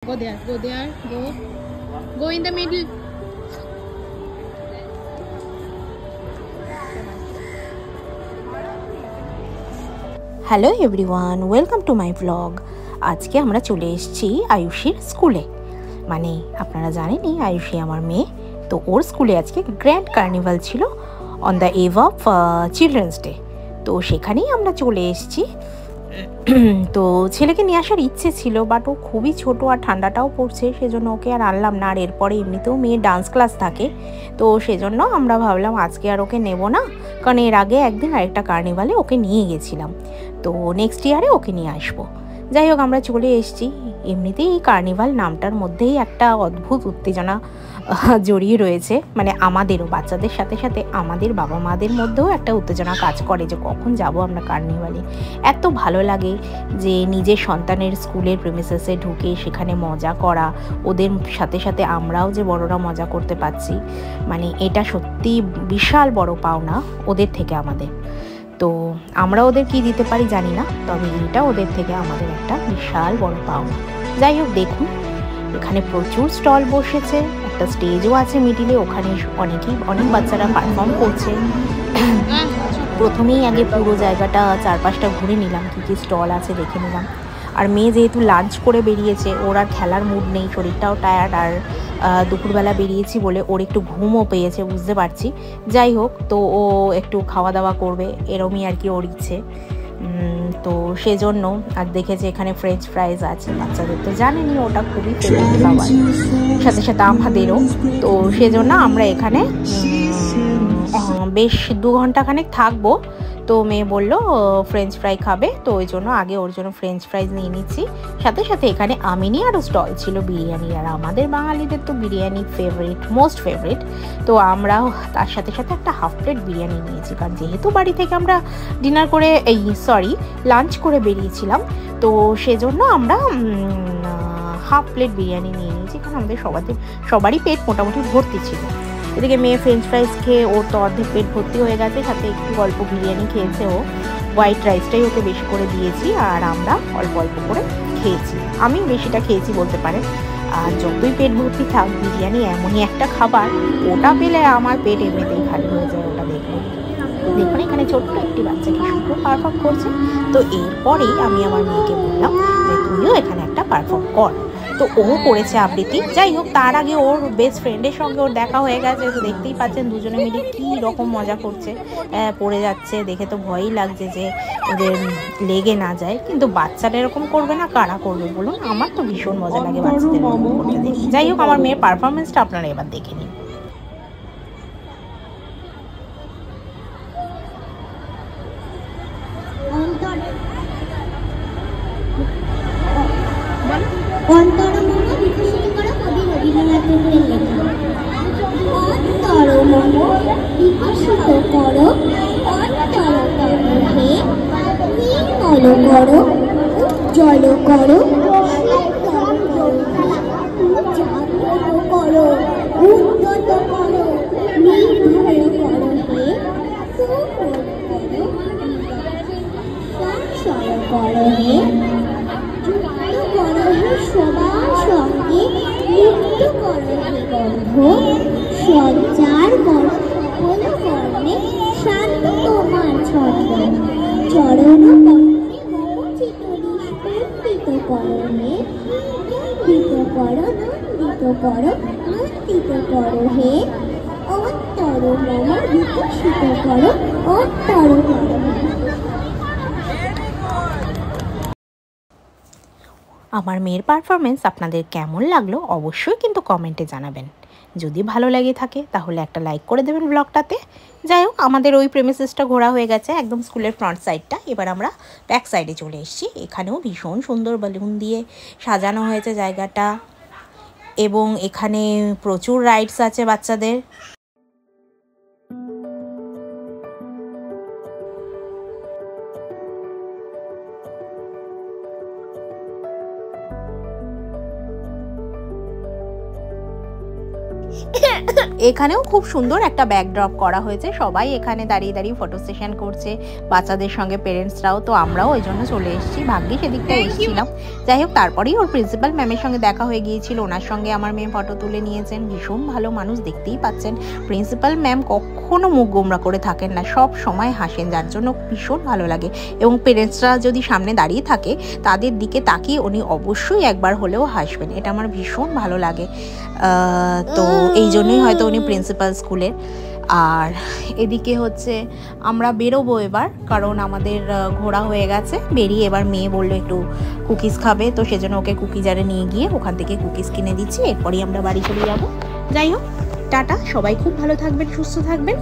Go there, go in the middle. Hello everyone, welcome to my blog. আজকে আমরা চলে এসেছি আয়ুষীর স্কুলে। মানে আপনারা জানেনই আয়ুষী আমার মেয়ে, তো ওর স্কুলে আজকে গ্র্যান্ড কার্নিভাল ছিল on the eve of children's day. তো সেখানেই আমরা চলে এসেছি। তো ছেলেকে নিয়ে আসার ইচ্ছে ছিল, বাট ও খুবই ছোট আর ঠান্ডাটাও পড়ছে, সেজন্য ওকে আর আনলাম না। আর এরপরে এমনিতেও মেয়ের ডান্স ক্লাস থাকে, তো সেজন্য আমরা ভাবলাম আজকে আর ওকে নেব না, কারণ এর আগে একদিন আরেকটা কার্নিভালে ওকে নিয়ে গেছিলাম, তো নেক্সট ইয়ারে ওকে নিয়ে আসবো। যাই হোক, আমরা চলে এসেছি। এমনিতেই এই কার্নিভাল নামটার মধ্যেই একটা অদ্ভুত উত্তেজনা জড়িয়ে রয়েছে, মানে আমাদেরও, বাচ্চাদের সাথে সাথে আমাদের বাবা মাদের মধ্যেও একটা উত্তেজনা কাজ করে যে কখন যাব আমরা কার্নিভালে। এত ভালো লাগে যে নিজের সন্তানের স্কুলের প্রেমিসেসে ঢুকে সেখানে মজা করা, ওদের সাথে সাথে আমরাও যে বড়রা মজা করতে পারছি, মানে এটা সত্যি বিশাল বড় পাওনা ওদের থেকে আমাদের। তো আমরা ওদের কি দিতে পারি জানি না, তবে এটা ওদের থেকে আমাদের একটা বিশাল বড় পাওনা। যাই হোক, দেখুন এখানে প্রচুর স্টল বসেছে, একটা স্টেজও আছে মিডিলে, ওখানে অনেক বাচ্চারা পারফর্ম করছে। প্রথমেই আগে পুরো জায়গাটা চারপাশটা ঘুরে নিলাম, কী কী স্টল আছে দেখে নিলাম। আর মেয়ে যেহেতু লাঞ্চ করে বেরিয়েছে, ওর আর খেলার মুড নেই, শরীরটাও টায়ার্ড, আর দুপুরবেলা বেরিয়েছি বলে ওর একটু ঘুমও পেয়েছে বুঝতে পারছি। যাই হোক, তো ও একটু খাওয়া দাওয়া করবে, এরমই আর কি ওর ইচ্ছে। তো সেজন্য আর দেখেছি এখানে ফ্রেঞ্চ ফ্রাইজ আছে, বাচ্চাদের তো জানেনি ওটা খুবই ফেভারিট খাবার, সাথে সাথে আমাদেরও। তো সেজন্য আমরা এখানে বেশ 2 ঘন্টা খানেক থাকবো। তো মেয়ে বললো ফ্রেঞ্চ ফ্রাই খাবে, তো ওই জন্য আগে ওর জন্য ফ্রেঞ্চ ফ্রাইজ নিয়ে নিচ্ছি। সাথে সাথে এখানে আমিনি আরও স্টল ছিল বিরিয়ানি, আর আমাদের বাঙালিদের তো বিরিয়ানি ফেভারিট, মোস্ট ফেভারিট। তো আমরাও তার সাথে সাথে একটা হাফ প্লেট বিরিয়ানি নিয়েছি, কারণ যেহেতু বাড়ি থেকে আমরা লাঞ্চ করে বেরিয়েছিলাম, তো সেজন্য আমরা হাফ প্লেট বিরিয়ানি নিয়ে নিয়েছি, কারণ আমাদের সবারই পেট মোটামুটি ভর্তি ছিল। এদিকে মেয়ে ফ্রেঞ্চ ফ্রাইজ খেয়ে ওর তো অর্ধেক পেট ভর্তি হয়ে গেছে, সাথে একটু অল্প বিরিয়ানি খেয়েছে ও। হোয়াইট রাইসটাই ওকে বেশি করে দিয়েছি, আর আমরা অল্প অল্প করে খেয়েছি। আমি বেশিটা খেয়েছি বলতে পারেন। আর যতই পেট ভর্তি থাক, বিরিয়ানি এমনই একটা খাবার, ওটা পেলে আমার পেট এমনিতেই খালি হয়ে যায়। ওটা দেখুন এখানে ছোট্ট একটি বাচ্চা কি সুন্দর পারফর্ম করছে। তো এরপরেই আমি আমার মেয়েকে বললাম যে তুইও এখানে একটা পারফর্ম কর। তো ও করেছে আবৃত্তি। যাই হোক, তার আগে ওর বেস্ট ফ্রেন্ডের সঙ্গে ওর দেখা হয়ে গেছে, তো দেখতেই পাচ্ছেন দুজনে মিলে কী রকম মজা করছে, পড়ে যাচ্ছে, দেখে তো ভয়ই লাগছে যে ওদের লেগে না যায়। কিন্তু বাচ্চারা এরকম করবে না, কারা করবে বলুন? আমার তো ভীষণ মজা লাগে বাচ্চাদের এরকম করতে দেখে। যাই হোক, আমার মেয়ের পারফরমেন্সটা আপনারা এবার দেখে নিন। অন্তরমন বিকশিত করা কবি রবীন্দ্রনাথের লেখা। অন্তরমন বিকশিত করো, অন্তরতম হে নির্মল করো, উজ্জ্বল করো, জাগ্রত করো, উন্নত করো, নির্ভয় করো হে, সংশয় করো হে, সবার সঙ্গে মুক্ত করো হে বন্ধ, সঞ্চার করো সকল কর্মে, শান্ত তোমার ছন্দ, চরণ পত্রে মমচিত নিষ্পন্দিত করো হে, নন্দিত করো, নন্দিত করো, নন্দিত করো হে, অন্তর মম বিকশিত করো, অন্তর করো। আমার মেয়ের পারফরমেন্স আপনাদের কেমন লাগলো অবশ্যই কিন্তু কমেন্টে জানাবেন। যদি ভালো লাগে থাকে তাহলে একটা লাইক করে দেবেন ব্লগটাতে। যাই হোক, আমাদের ওই প্রেমিসেসটা ঘোরা হয়ে গেছে, একদম স্কুলের ফ্রন্ট সাইডটা। এবার আমরা ব্যাক সাইডে চলে এসেছি। এখানেও ভীষণ সুন্দর বেলুন দিয়ে সাজানো হয়েছে জায়গাটা, এবং এখানে প্রচুর রাইডস আছে বাচ্চাদের। এখানেও খুব সুন্দর একটা ব্যাকড্রপ করা হয়েছে, সবাই এখানে দাঁড়িয়ে দাঁড়িয়ে ফটো সেশন করছে, বাচ্চাদের সঙ্গে পেরেন্টসরাও। তো আমরাও ওই জন্য চলে এসেছি, ভাগ্যে সেদিকটা এসেছিলাম। যাই হোক, তারপরেই ওর প্রিন্সিপাল ম্যামের সঙ্গে দেখা হয়ে গিয়েছিল, ওনার সঙ্গে আমার মেয়ে ফটো তুলে নিয়েছেন। ভীষণ ভালো মানুষ, দেখতেই পাচ্ছেন। প্রিন্সিপাল ম্যাম কখনো মুখ গোমরা করে থাকেন না, সব সময় হাসেন, যার জন্য ভীষণ ভালো লাগে। এবং পেরেন্টসরা যদি সামনে দাঁড়িয়ে থাকে তাদের দিকে তাকিয়ে উনি অবশ্যই একবার হলেও হাসবেন, এটা আমার ভীষণ ভালো লাগে। তো এই জন্যই হয়তো উনি প্রিন্সিপাল স্কুলের। আর এদিকে হচ্ছে আমরা বেরোবো এবার, কারণ আমাদের ঘোরা হয়ে গেছে। বেরিয়ে এবার মেয়ে বললো একটু কুকিজ খাবে, তো সেজন্য ওকে কুকিজারে নিয়ে গিয়ে ওখান থেকে কুকিজ কিনে দিচ্ছি, এরপরই আমরা বাড়ি চলে যাবো। যাই হোক, টাটা, সবাই খুব ভালো থাকবেন, সুস্থ থাকবেন।